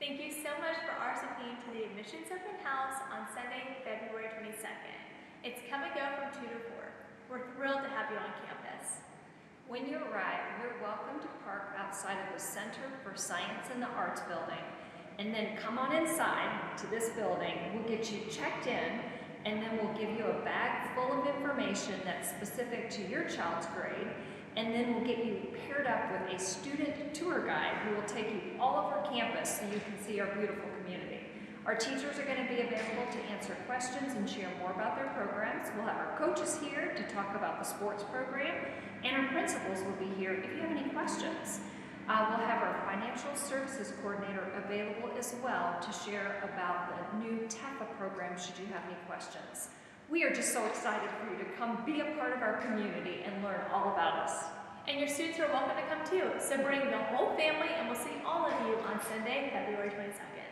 Thank you so much for RSVPing to the admissions open house on Sunday, February 22nd. It's come and go from 2 to 4. We're thrilled to have you on campus. When you arrive, you're welcome to park outside of the Center for Science and the Arts building, and then come on inside to this building. We'll get you checked in, and then we'll give you a bag full of information that's specific to your child's grade, and then we'll get you paired up with a student tour guide who will take you all over campus so you can see our beautiful community. Our teachers are going to be available to answer questions and share more about their programs. We'll have our coaches here to talk about the sports program, and our principals will be here if you have any questions. We'll have our financial services coordinator available as well to share about the new TEFA program should you have any questions. We are just so excited for you to come be a part of our community and learn all about us. And your students are welcome to come too. So bring the whole family and we'll see all of you on Sunday, February 22nd.